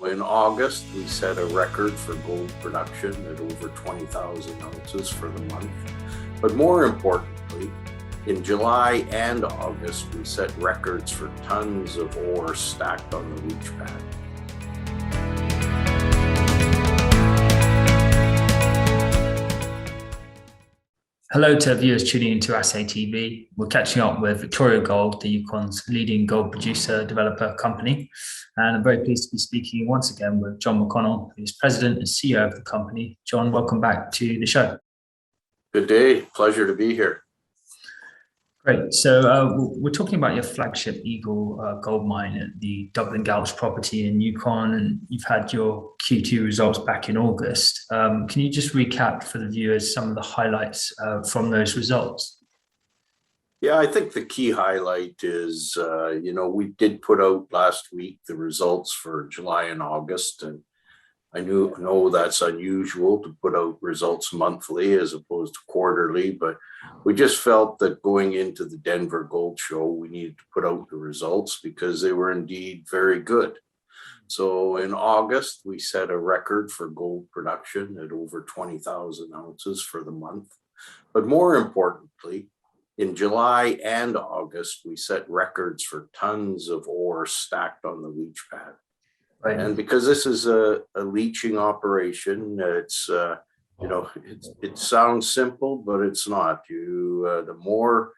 In August, we set a record for gold production at over 20,000 ounces for the month. But more importantly, in July and August, we set records for tons of ore stacked on the leach pad. Hello to viewers tuning into Assay TV. We're catching up with Victoria Gold, the Yukon's leading gold producer developer company. And I'm very pleased to be speaking once again with John McConnell, who's president and CEO of the company. John, welcome back to the show. Good day. Pleasure to be here. Great. So we're talking about your flagship Eagle gold mine at the Dublin Gouch property in Yukon, and you've had your Q2 results back in August. Can you just recap for the viewers some of the highlights from those results? Yeah, I think the key highlight is, we did put out last week the results for July and August, and I know that's unusual to put out results monthly as opposed to quarterly, but we just felt that going into the Denver Gold Show, we needed to put out the results because they were indeed very good. So in August, we set a record for gold production at over 20,000 ounces for the month. But more importantly, in July and August, we set records for tons of ore stacked on the leach pad. Right. And because this is a leaching operation, it sounds simple, but it's not. The more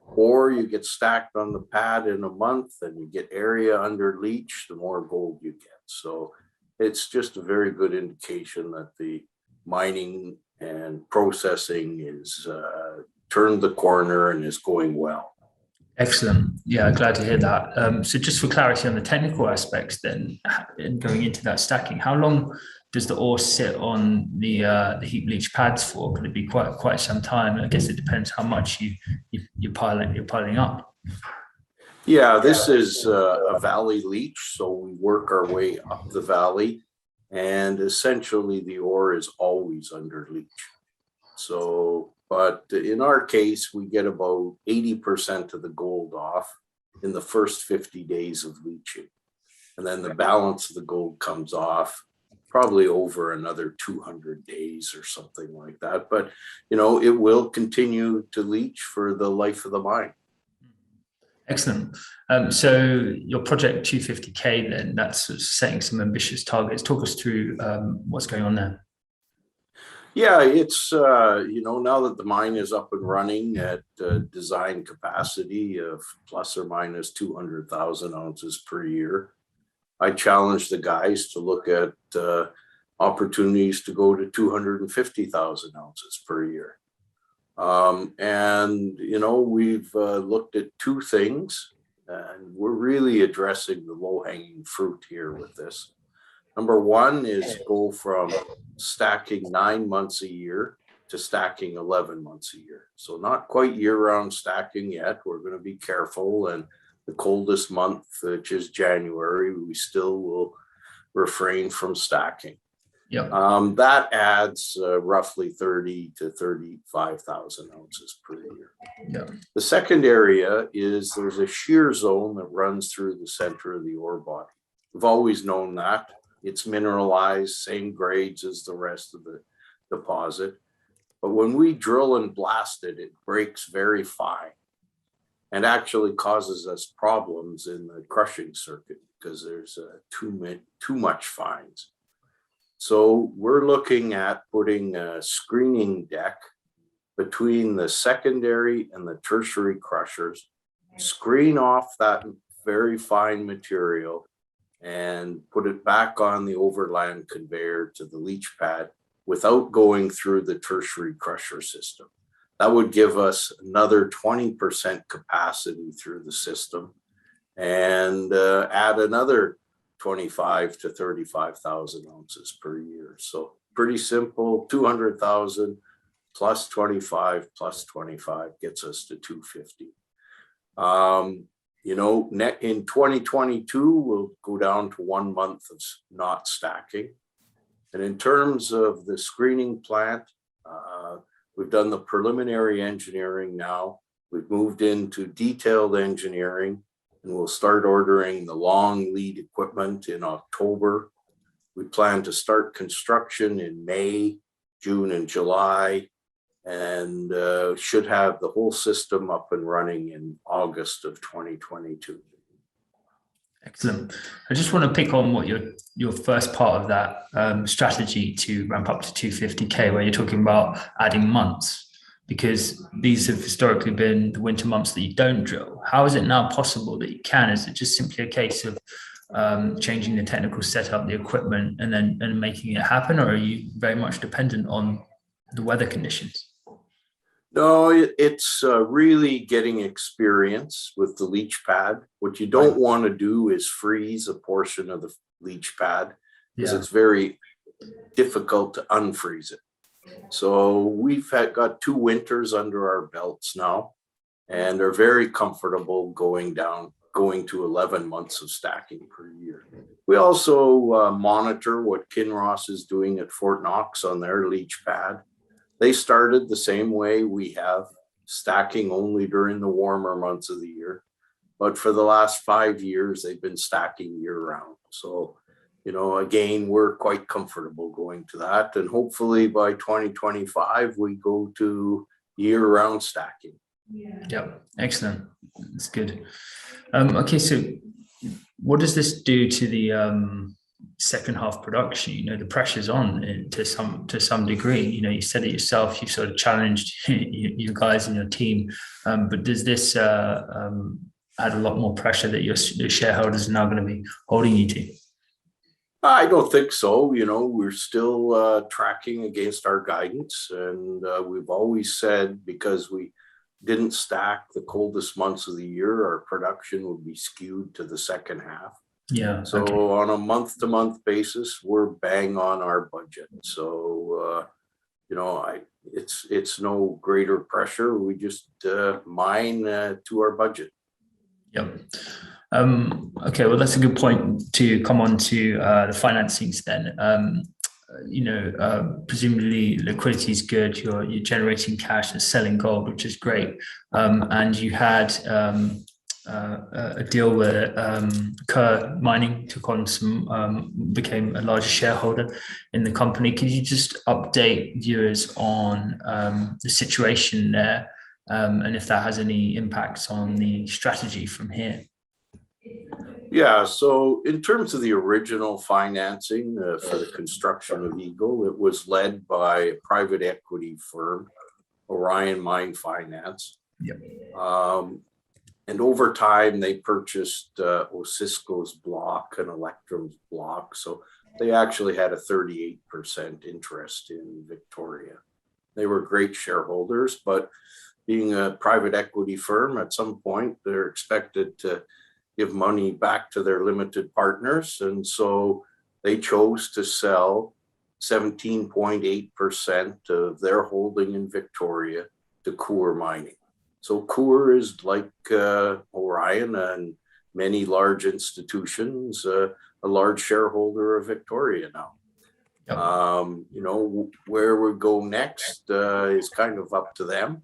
ore you get stacked on the pad in a month and you get area under leach, the more gold you get. So it's just a very good indication that the mining and processing is turned the corner and is going well. Excellent. Yeah, glad to hear that. So just for clarity on the technical aspects then, and going into that stacking, how long does the ore sit on the heap leach pads for? Could it be quite some time? I guess it depends how much you're piling up. Yeah, this is a valley leach, so we work our way up the valley, and essentially the ore is always under leach. But in our case, we get about 80% of the gold off in the first 50 days of leaching. And then the balance of the gold comes off probably over another 200 days or something like that. But, it will continue to leach for the life of the mine. Excellent. So your project 250K then, that's setting some ambitious targets. Talk us through what's going on there. Yeah, it's, now that the mine is up and running at design capacity of plus or minus 200,000 ounces per year, I challenged the guys to look at opportunities to go to 250,000 ounces per year. We've looked at two things, and we're really addressing the low-hanging fruit here with this. Number one is go from stacking 9 months a year to stacking 11 months a year. So not quite year-round stacking yet. We're going to be careful. And the coldest month, which is January, we still will refrain from stacking. Yep. That adds roughly 30 to 35,000 ounces per year. Yep. The second area is there's a shear zone that runs through the center of the ore body. We've always known that. It's mineralized, same grades as the rest of the deposit. But when we drill and blast it, it breaks very fine and actually causes us problems in the crushing circuit because there's too much fines. So we're looking at putting a screening deck between the secondary and the tertiary crushers, screen off that very fine material, and put it back on the overland conveyor to the leach pad without going through the tertiary crusher system. That would give us another 20% capacity through the system and add another 25 to 35,000 ounces per year. So pretty simple, 200,000 plus 25 plus 25 gets us to 250. In 2022, we'll go down to 1 month of not stacking. And in terms of the screening plant, we've done the preliminary engineering now. We've moved into detailed engineering, and we'll start ordering the long lead equipment in October We plan to start construction in May, June, and July, and should have the whole system up and running in August of 2022. Excellent. I just want to pick on what your first part of that strategy to ramp up to 250K, where you're talking about adding months, because these have historically been the winter months that you don't drill. How is it now possible that you can? Is it just simply a case of changing the technical setup, the equipment, and making it happen, or are you very much dependent on the weather conditions? No, it's really getting experience with the leach pad. What you don't want to do is freeze a portion of the leach pad, because it's very difficult to unfreeze it. So we've got 2 winters under our belts now, and are very comfortable going to 11 months of stacking per year. We also monitor what Kinross is doing at Fort Knox on their leach pad. They started the same way we have, stacking only during the warmer months of the year. But for the last 5 years, they've been stacking year round. So, again, we're quite comfortable going to that. And hopefully by 2025, we go to year round stacking. Yep, excellent. That's good. Okay, so what does this do to the second half production? The pressure's on to some degree. You said it yourself, you've sort of challenged you guys and your team, but does this add a lot more pressure that your shareholders are now going to be holding you to? I don't think so. We're still tracking against our guidance, and we've always said, because we didn't stack the coldest months of the year, our production would be skewed to the second half. Yeah. So okay. On a month-to-month basis, we're bang on our budget. So it's no greater pressure. We just mine to our budget. Yep. Okay. Well, that's a good point to come on to the financings then. Presumably liquidity is good. You're generating cash and selling gold, which is great. And you had a deal where Kerr Mining took on became a larger shareholder in the company. Could you just update viewers on the situation there, and if that has any impacts on the strategy from here? Yeah, so in terms of the original financing for the construction of Eagle, it was led by a private equity firm, Orion Mine Finance. Yep. And over time, they purchased Osisko's block and Electrum's block. So they actually had a 38% interest in Victoria. They were great shareholders, but being a private equity firm, at some point, they're expected to give money back to their limited partners. And so they chose to sell 17.8% of their holding in Victoria to Coeur Mining. So Coeur is like Orion and many large institutions, a large shareholder of Victoria now. Yep. Where we go next is kind of up to them.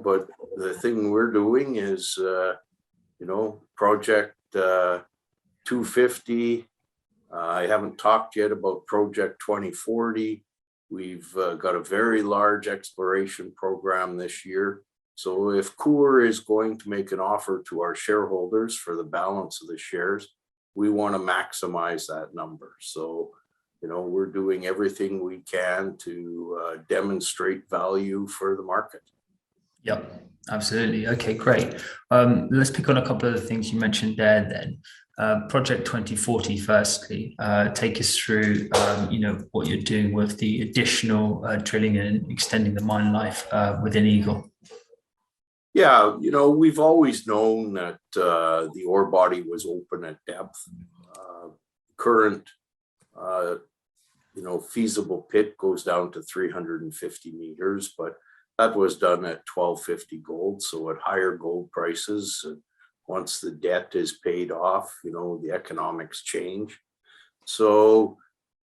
But the thing we're doing is, Project 250. I haven't talked yet about Project 2040. We've got a very large exploration program this year. So if Coeur is going to make an offer to our shareholders for the balance of the shares, we want to maximize that number. So, we're doing everything we can to demonstrate value for the market. Yep, absolutely. Okay, great. Let's pick on a couple of the things you mentioned there then. Project 2040, firstly, take us through, what you're doing with the additional drilling and extending the mine life within Eagle. Yeah, we've always known that the ore body was open at depth. Current, feasible pit goes down to 350 meters, but that was done at $1,250 gold. So at higher gold prices, once the debt is paid off, the economics change. So,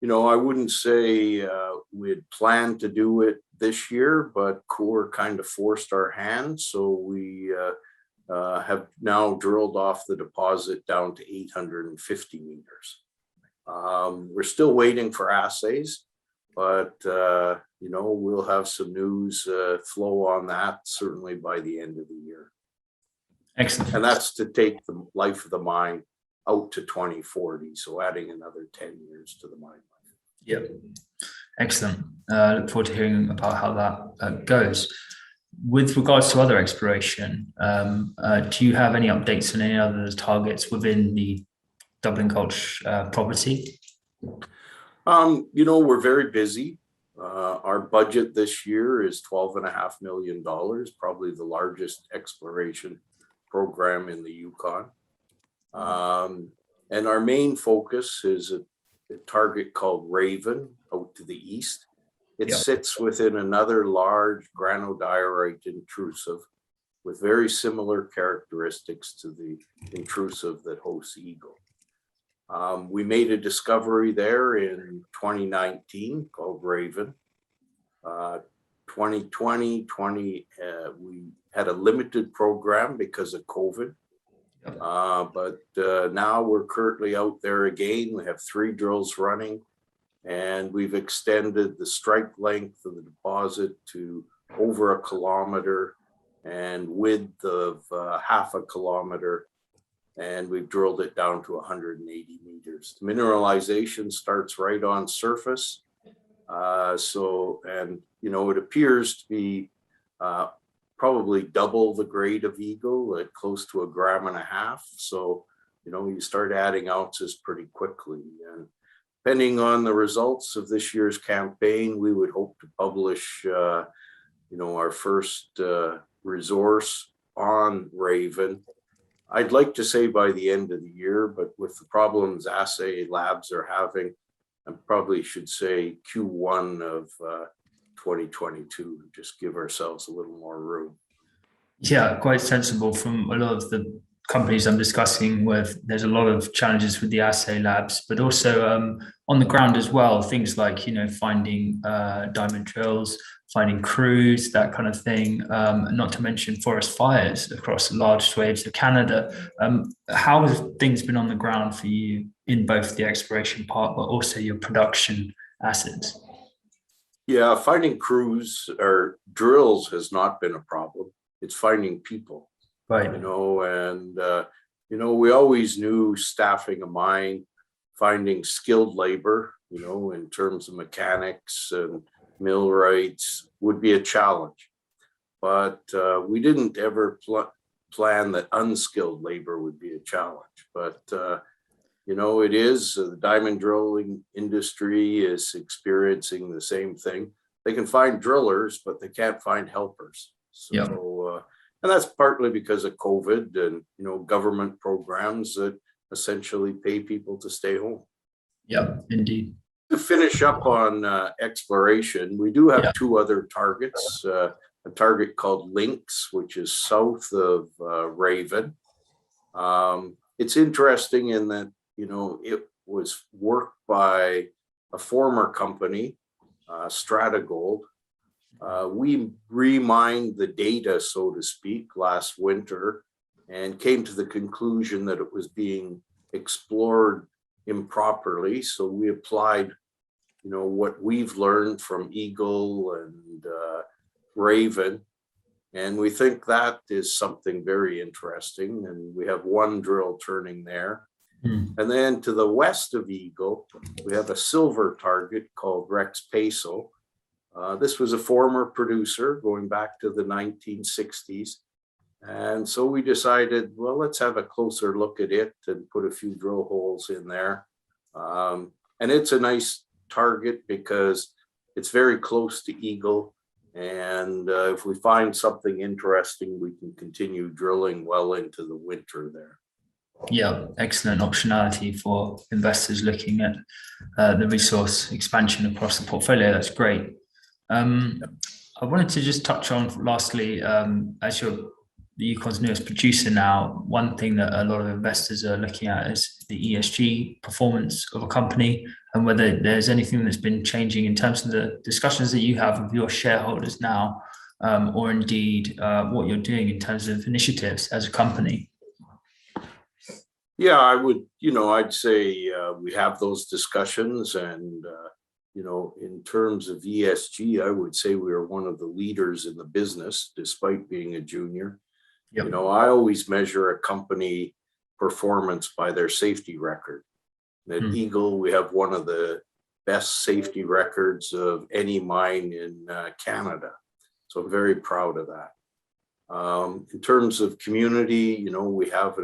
I wouldn't say we'd planned to do it this year, but Coeur kind of forced our hand. So we have now drilled off the deposit down to 850 meters. We're still waiting for assays, but we'll have some news flow on that certainly by the end of the year. Excellent. And that's to take the life of the mine out to 2040. So adding another 10 years to the mine life. Yep. Excellent. Look forward to hearing about how that goes. With regards to other exploration, do you have any updates on any other targets within the Dublin Gulch property? We're very busy. Our budget this year is $12.5 million, probably the largest exploration program in the Yukon. And our main focus is a target called Raven out to the east. It sits within another large granodiorite intrusive with very similar characteristics to the intrusive that hosts Eagle. We made a discovery there in 2019 called Raven. 2020, we had a limited program because of COVID. But now we're currently out there again. We have 3 drills running, and we've extended the strike length of the deposit to over 1 kilometer and width of half a kilometer. And we've drilled it down to 180 meters. The mineralization starts right on surface. It appears to be probably double the grade of Eagle at close to 1.5 grams. So, you start adding ounces pretty quickly. And depending on the results of this year's campaign, we would hope to publish, our first resource on Raven. I'd like to say by the end of the year, but with the problems Assay labs are having, I probably should say Q1 of 2022, just give ourselves a little more room. Yeah, quite sensible. From a lot of the companies I'm discussing with, there's a lot of challenges with the assay labs, but also on the ground as well, things like, finding diamond drills, finding crews, that kind of thing, not to mention forest fires across large swathes of Canada. How have things been on the ground for you in both the exploration part, but also your production assets? Yeah, finding crews or drills has not been a problem. It's finding people, right? We always knew staffing a mine, finding skilled labor, in terms of mechanics and millwrights would be a challenge. But we didn't ever plan that unskilled labor would be a challenge. But it is, the diamond drilling industry is experiencing the same thing. They can find drillers, but they can't find helpers. So, and that's partly because of COVID and, government programs that essentially pay people to stay home. Yeah, indeed. To finish up on exploration, we do have 2 other targets, a target called Lynx, which is south of Raven. It's interesting in that, it was worked by a former company, Strata Gold. We remined the data, so to speak, last winter and came to the conclusion that it was being explored improperly. So we applied, what we've learned from Eagle and Raven. And we think that is something very interesting. And we have 1 drill turning there. And then to the west of Eagle, we have a silver target called Rex Peso. This was a former producer going back to the 1960s. And so we decided, well, let's have a closer look at it and put a few drill holes in there. And it's a nice target because it's very close to Eagle. And if we find something interesting, we can continue drilling well into the winter there. Yeah, excellent optionality for investors looking at the resource expansion across the portfolio. That's great. I wanted to just touch on, lastly, as you're the Yukon's newest producer now, one thing that a lot of investors are looking at is the ESG performance of a company and whether there's anything that's been changing in terms of the discussions that you have with your shareholders now or indeed what you're doing in terms of initiatives as a company? Yeah, I'd say we have those discussions, and in terms of ESG, I would say we are one of the leaders in the business, despite being a junior. Yep. I always measure a company performance by their safety record. At Eagle, we have one of the best safety records of any mine in Canada. So I'm very proud of that. In terms of community, we have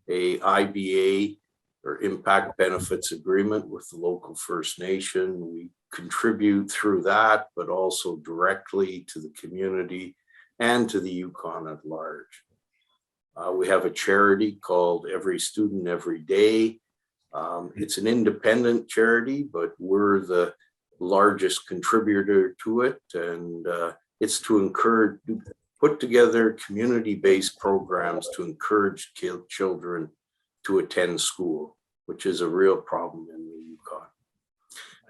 a IBA, or Impact Benefits Agreement, with the local First Nation. We contribute through that, but also directly to the community and to the Yukon at large. We have a charity called Every Student Every Day. It's an independent charity, but we're the largest contributor to it, and it's to put together community-based programs to encourage children to attend school, which is a real problem in the Yukon.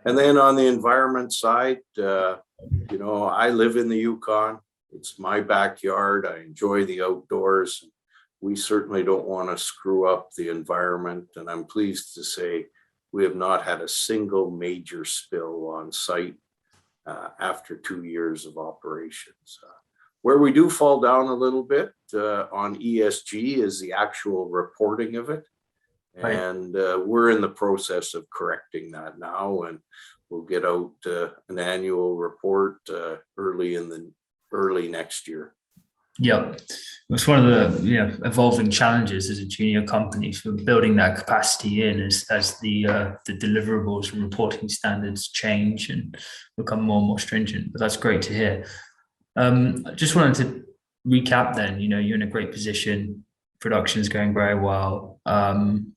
And then on the environment side, I live in the Yukon. It's my backyard. I enjoy the outdoors. We certainly don't want to screw up the environment. And I'm pleased to say we have not had a single major spill on site after 2 years of operations. Where we do fall down a little bit on ESG is the actual reporting of it. Right. And we're in the process of correcting that now, and we'll get out an annual report early next year. Yeah, it's one of the evolving challenges as a junior company for building that capacity in as the deliverables and reporting standards change and become more and more stringent. But that's great to hear. I just wanted to recap then. You're in a great position. Production is going very well, and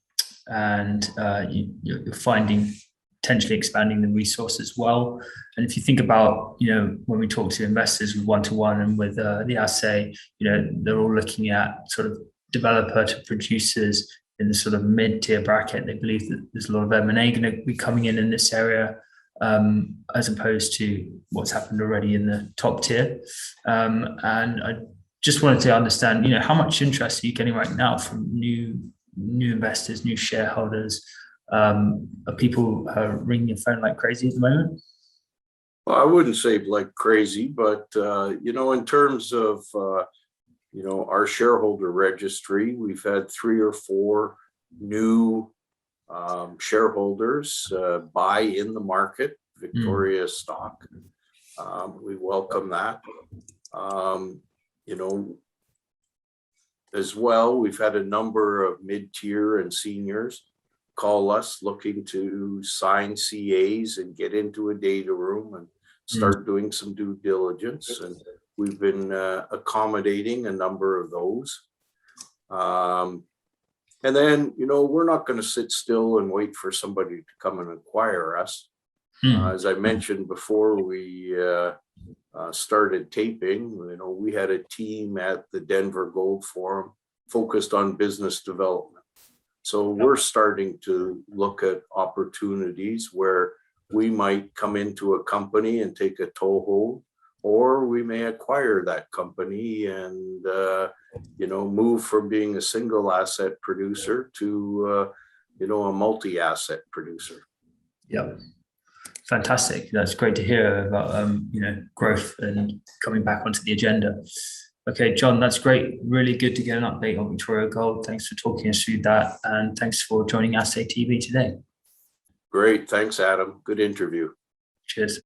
you're finding potentially expanding the resource as well. And if you think about, when we talk to investors with one-to-one and with the Assay, they're all looking at sort of developer to producers in the sort of mid-tier bracket. They believe that there's a lot of M&A going to be coming in this area, as opposed to what's happened already in the top tier. And I just wanted to understand, how much interest are you getting right now from new investors, new shareholders? Are people ringing your phone like crazy at the moment? Well, I wouldn't say like crazy, but in terms of our shareholder registry, we've had 3 or 4 new shareholders buy in the market, Victoria stock. We welcome that. As well, we've had a number of mid-tier and seniors call us looking to sign CAs and get into a data room and start doing some due diligence. And we've been accommodating a number of those. And then, we're not going to sit still and wait for somebody to come and acquire us. As I mentioned before, we started taping. We had a team at the Denver Gold Forum focused on business development. So we're starting to look at opportunities where we might come into a company and take a toehold, or we may acquire that company and move from being a single asset producer to a multi-asset producer. Yep. Fantastic. That's great to hear about growth and coming back onto the agenda. Okay, John, that's great. Really good to get an update on Victoria Gold. Thanks for talking us through that, and thanks for joining Assay TV today. Great. Thanks, Adam. Good interview. Cheers.